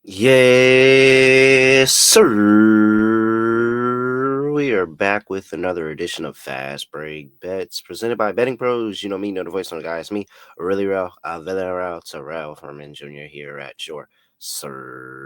Yes, sir. We are back with another edition of Fast Break Bets presented by Betting Pros. You know me, know the voice on the guy. It's me, really real, Terrell Furman Jr. here at your service.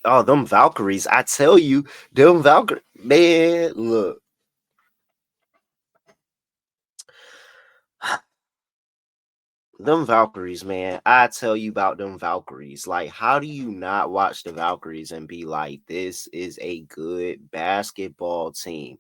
Oh, them Valkyries! I tell you, them Valkyries, man. Look, them Valkyries, man. I tell you about them Valkyries. Like, how do you not watch the Valkyries and be like, this is a good basketball team?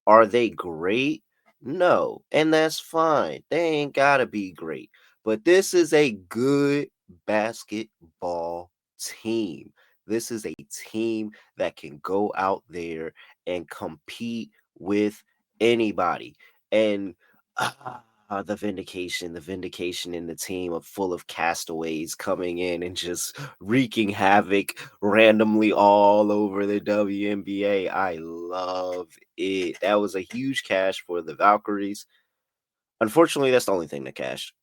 Are they great? No. And that's fine. They ain't gotta be great. But this is a good basketball team. This is a team that can go out there and compete with anybody. And the vindication in the team of full of castaways coming in and just wreaking havoc randomly all over the WNBA. I love it. That was a huge cash for the Valkyries. Unfortunately, that's the only thing that cashed.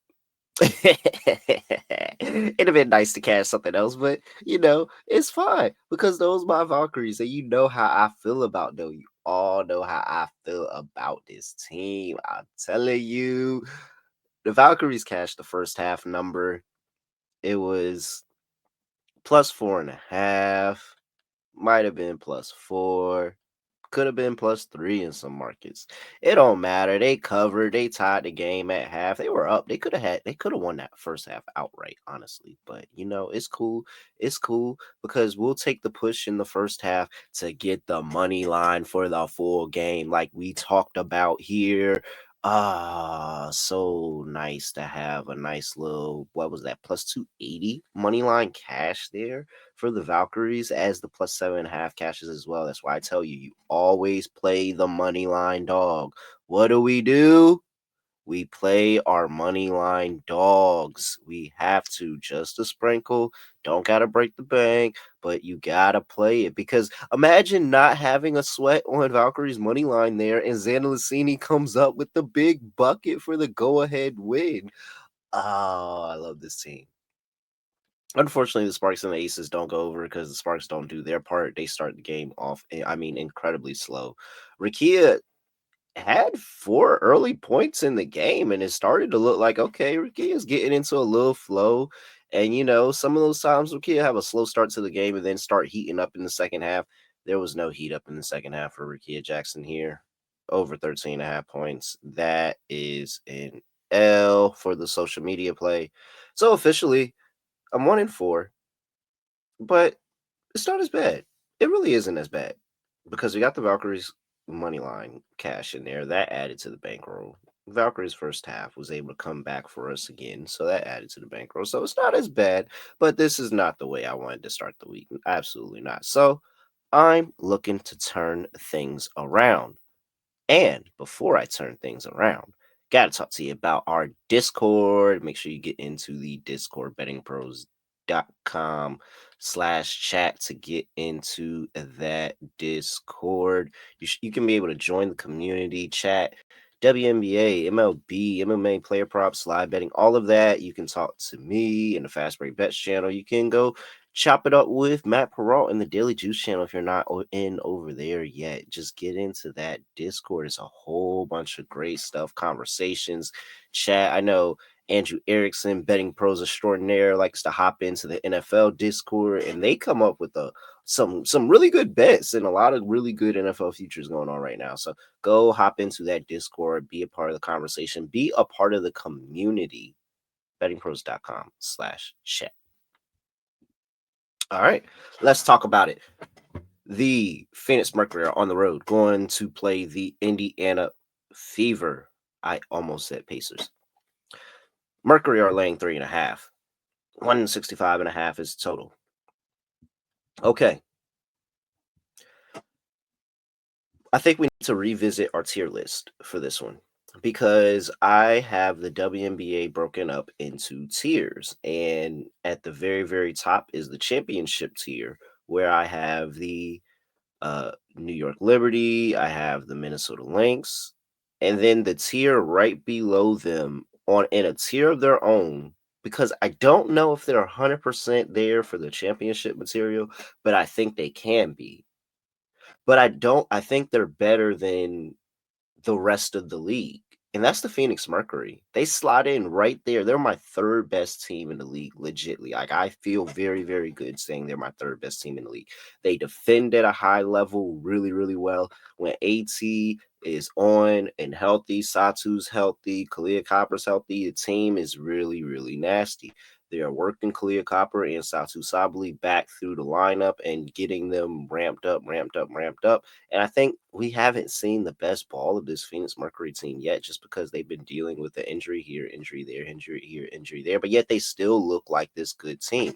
It'd have been nice to cash something else, but it's fine because those my Valkyries, and you know how I feel about them. You all know how I feel about this team. I'm telling you, the Valkyries cashed the first half number. It was plus 4.5, might have been plus 4. Could have been plus 3 in some markets. It don't matter. They covered. They tied the game at half. They were up. They could have won that first half outright, honestly. But it's cool. It's cool because we'll take the push in the first half to get the money line for the full game, like we talked about here. So nice to have a nice little, what was that, plus 280 money line cash there for the Valkyries as the plus 7.5 cashes as well. That's why I tell you, you always play the money line dog. What do? We play our money line dogs. We have to, just a sprinkle. Don't gotta break the bank, but you gotta play it because imagine not having a sweat on Valkyrie's money line there, and Zanalissini comes up with the big bucket for the go-ahead win. Oh, I love this team. Unfortunately, the Sparks and the Aces don't go over because the Sparks don't do their part. They start the game off, incredibly slow. Rakia had 4 early points in the game, and it started to look like, okay, Rakia's getting into a little flow. And, some of those times Rakia have a slow start to the game and then start heating up in the second half. There was no heat up in the second half for Rakia Jackson here. Over 13.5 points. That is an L for the social media play. So officially, I'm 1-4, but it's not as bad. It really isn't as bad because we got the Valkyries money line cash in there. That added to the bankroll. Valkyries first half was able to come back for us again, so that added to the bankroll. So it's not as bad, but this is not the way I wanted to start the week. Absolutely not. So I'm looking to turn things around. And before I turn things around, got to talk to you about our Discord. Make sure you get into the Discord, bettingpros.com/chat to get into that Discord. You can be able to join the community chat, WNBA, MLB, MMA player props, live betting, all of that. You can talk to me in the Fast Break Bets channel. You can go chop it up with Matt Peralt in the Daily Juice channel if you're not in over there yet. Just get into that Discord. It's a whole bunch of great stuff, conversations, chat. I know Andrew Erickson, Betting Pros Extraordinaire, likes to hop into the NFL Discord, and they come up with some really good bets and a lot of really good NFL futures going on right now. So go hop into that Discord, be a part of the conversation, be a part of the community. bettingpros.com/chat. All right, let's talk about it. The Phoenix Mercury are on the road going to play the Indiana Fever. I almost said Pacers. Mercury are laying 3.5. 165.5 is total. Okay. I think we need to revisit our tier list for this one because I have the WNBA broken up into tiers. And at the very, very top is the championship tier, where I have the New York Liberty, I have the Minnesota Lynx, and then the tier right below them on in a tier of their own, because I don't know if they're 100% there for the championship material, but I think they can be. But I think they're better than the rest of the league, and that's the Phoenix Mercury. They slot in right there. They're my third best team in the league, legitly. Like, I feel very, very good saying they're my third best team in the league. They defend at a high level really, really well. When AT is on and healthy, Satu's healthy, Kalia Copper's healthy, the team is really, really nasty. They are working Kalia Copper and Satu Sabali back through the lineup and getting them ramped up, ramped up, ramped up. And I think we haven't seen the best ball of this Phoenix Mercury team yet, just because they've been dealing with the injury here, injury there, injury here, injury there. But yet they still look like this good team.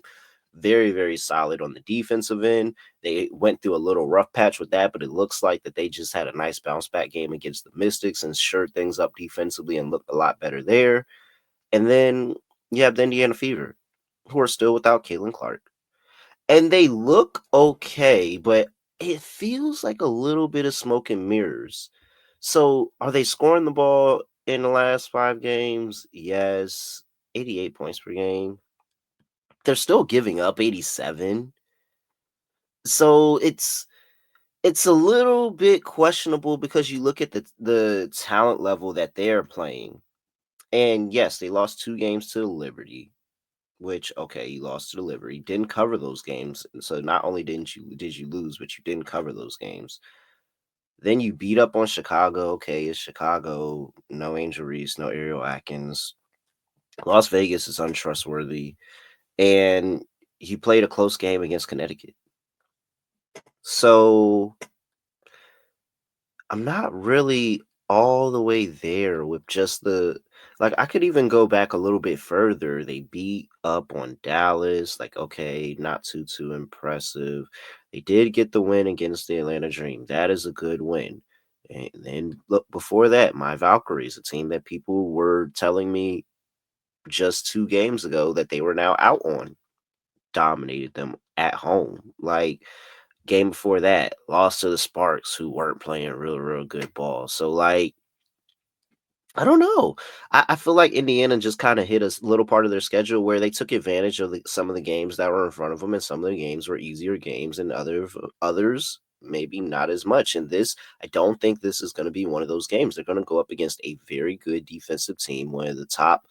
Very, very solid on the defensive end. They went through a little rough patch with that, but it looks like that they just had a nice bounce back game against the Mystics and shored things up defensively and looked a lot better there. And then you have the Indiana Fever, who are still without Caitlin Clark. And they look okay, but it feels like a little bit of smoke and mirrors. So, are they scoring the ball in the last 5 games? Yes. 88 points per game. They're still giving up 87. So, it's a little bit questionable because you look at the talent level that they're playing. And yes, they lost 2 games to the Liberty. Which, okay, you lost to the Liberty, didn't cover those games. So not only did you lose, but you didn't cover those games. Then you beat up on Chicago. Okay, it's Chicago. No Angel Reese, no Ariel Atkins. Las Vegas is untrustworthy. And you played a close game against Connecticut. So I'm not really all the way there with just the like I could even go back a little bit further. They beat up on Dallas, like okay, not too impressive. They did get the win against the Atlanta Dream. That is a good win. And then look before that, my Valkyries, a team that people were telling me just 2 games ago that they were now out on, dominated them at home. Like game before that, lost to the Sparks, who weren't playing real good ball. So, like, I don't know. I feel like Indiana just kind of hit a little part of their schedule where they took advantage of some of the games that were in front of them, and some of the games were easier games, and others maybe not as much. And this, I don't think this is going to be one of those games. They're going to go up against a very good defensive team, one of the top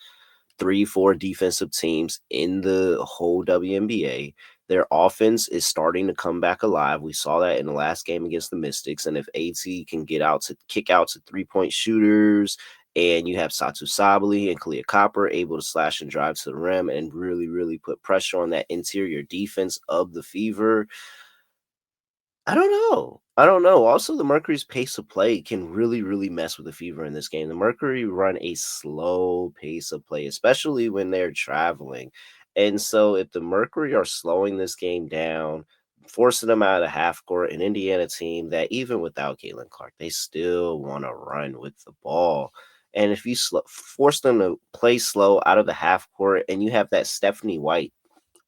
3, 4 defensive teams in the whole WNBA. Their offense is starting to come back alive. We saw that in the last game against the Mystics. And if AT can get out to kick out to 3-point shooters, and you have Satu Sabali and Kalia Copper able to slash and drive to the rim and really, really put pressure on that interior defense of the Fever, I don't know. I don't know. Also, the Mercury's pace of play can really, really mess with the Fever in this game. The Mercury run a slow pace of play, especially when they're traveling. And so, if the Mercury are slowing this game down, forcing them out of half court, an Indiana team that even without Caitlin Clark, they still want to run with the ball. And if you force them to play slow out of the half court, and you have that Stephanie White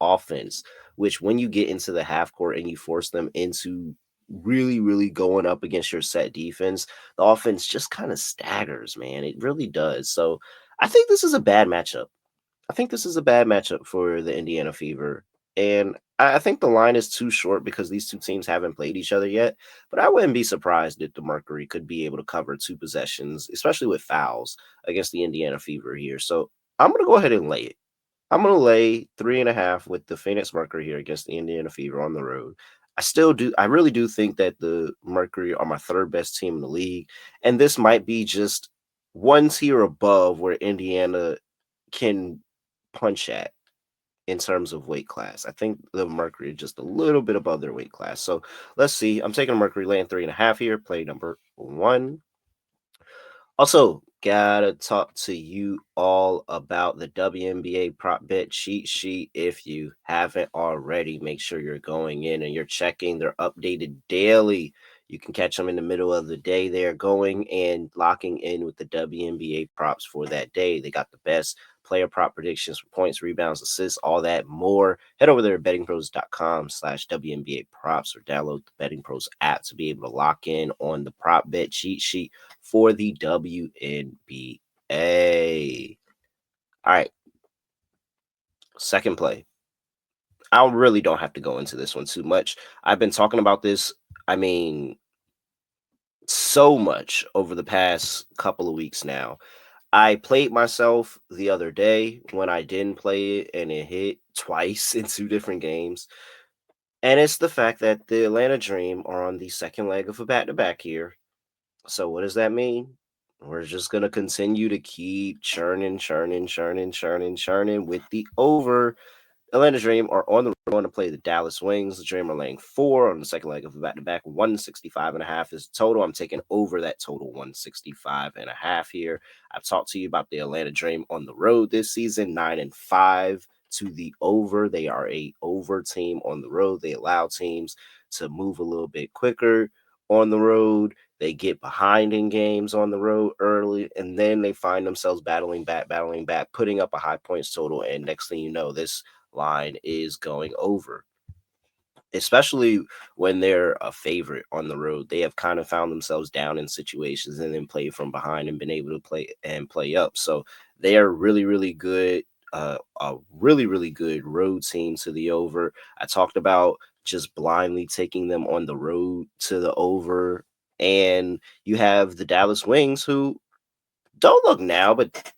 offense, which when you get into the half court and you force them into really, really going up against your set defense, the offense just kind of staggers, man. It really does. So I think this is a bad matchup. I think this is a bad matchup for the Indiana Fever. And I think the line is too short because these two teams haven't played each other yet. But I wouldn't be surprised if the Mercury could be able to cover 2 possessions, especially with fouls against the Indiana Fever here. So I'm going to go ahead and lay it. I'm going to lay 3.5 with the Phoenix Mercury here against the Indiana Fever on the road. I really do think that the Mercury are my third best team in the league. And this might be just one tier above where Indiana can punch at in terms of weight class. I think the Mercury is just a little bit above their weight class. So let's see. I'm taking Mercury laying 3.5 here, play number 1. Also, gotta talk to you all about the WNBA prop bet cheat sheet. If you haven't already, make sure you're going in and you're checking. They're updated daily. You can catch them in the middle of the day. They're going and locking in with the WNBA props for that day. They got the best player prop predictions for points, rebounds, assists, all that more. Head over there at bettingpros.com/WNBA props or download the Betting Pros app to be able to lock in on the prop bet cheat sheet for the WNBA. All right. Second play. I really don't have to go into this one too much. I've been talking about this, I mean, so much over the past couple of weeks now. I played myself the other day when I didn't play it and it hit twice in two different games. And it's the fact that the Atlanta Dream are on the second leg of a back to back here. So, what does that mean? We're just going to continue to keep churning with the over. Atlanta Dream are on the road to play the Dallas Wings. The Dream are laying 4 on the second leg of a back-to-back. 165.5 is the total. I'm taking over that total 165.5 here. I've talked to you about the Atlanta Dream on the road this season, 9-5 to the over. They are a over team on the road. They allow teams to move a little bit quicker on the road. They get behind in games on the road early, and then they find themselves battling back, putting up a high points total. And next thing you know, this line is going over, especially when they're a favorite on the road. They have kind of found themselves down in situations and then played from behind and been able to play up. So they are really good. A really good road team to the over. I talked about just blindly taking them on the road to the over. And you have the Dallas Wings, who don't look now, but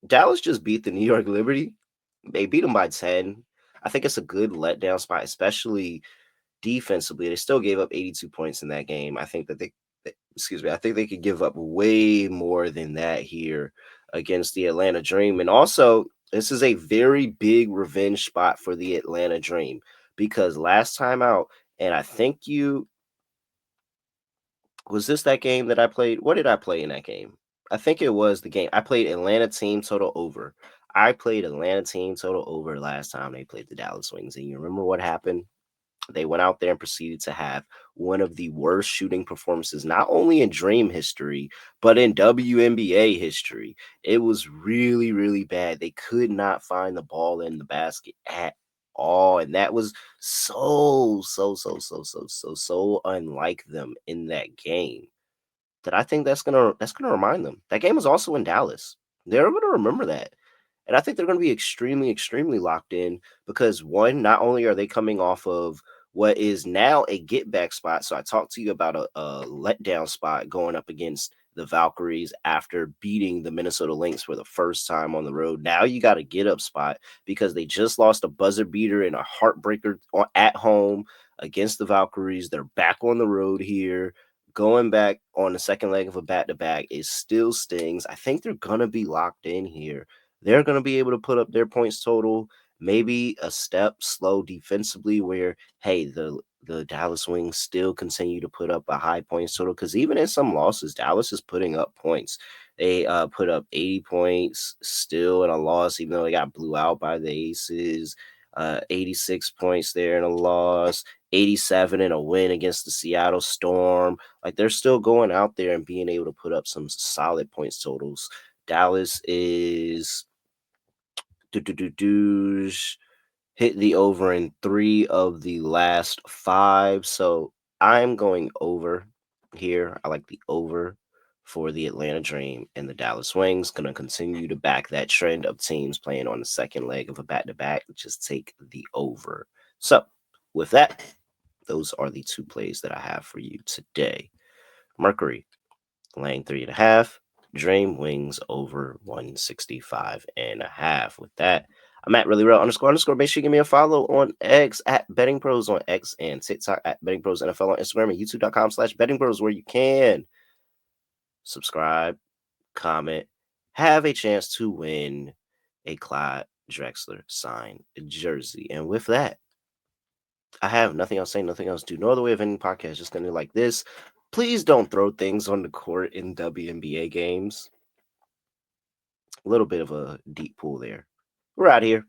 Dallas just beat the New York Liberty. They beat them by 10. I think it's a good letdown spot, especially defensively. They still gave up 82 points in that game. I think that I think they could give up way more than that here against the Atlanta Dream. And also, this is a very big revenge spot for the Atlanta Dream because last time out, and I think was this that game that I played? What did I play in that game? I think it was the game. I played Atlanta team total over. I played Atlanta team total over last time they played the Dallas Wings. And you remember what happened? They went out there and proceeded to have one of the worst shooting performances, not only in Dream history, but in WNBA history. It was really bad. They could not find the ball in the basket at all. And that was so unlike them in that game that I think that's gonna remind them. That game was also in Dallas. They're gonna remember that. And I think they're going to be extremely locked in because one, not only are they coming off of what is now a get back spot. So I talked to you about a letdown spot going up against the Valkyries after beating the Minnesota Lynx for the first time on the road. Now you got a get up spot because they just lost a buzzer beater and a heartbreaker at home against the Valkyries. They're back on the road here. Going back on the second leg of a back-to-back, it still stings. I think they're going to be locked in here. They're going to be able to put up their points total, maybe a step slow defensively where, hey, the Dallas Wings still continue to put up a high points total because even in some losses, Dallas is putting up points. They put up 80 points still in a loss, even though they got blew out by the Aces. 86 points there in a loss, 87 in a win against the Seattle Storm. Like they're still going out there and being able to put up some solid points totals. Dallas is hit the over in 3 of the last 5. So I'm going over here. I like the over for the Atlanta Dream and the Dallas Wings. Going to continue to back that trend of teams playing on the second leg of a back-to-back. Just take the over. So with that, those are the 2 plays that I have for you today. Mercury laying 3.5. Dream Wings over 165.5. With that, I'm at really real __. Make sure you give me a follow on X at BettingPros on X and TikTok at BettingPros NFL on Instagram and YouTube.com/BettingPros where you can subscribe, comment, have a chance to win a Clyde Drexler signed jersey. And with that, I have nothing else to say, nothing else to do. No other way of ending podcast. Just gonna like this. Please don't throw things on the court in WNBA games. A little bit of a deep pool there. We're out here.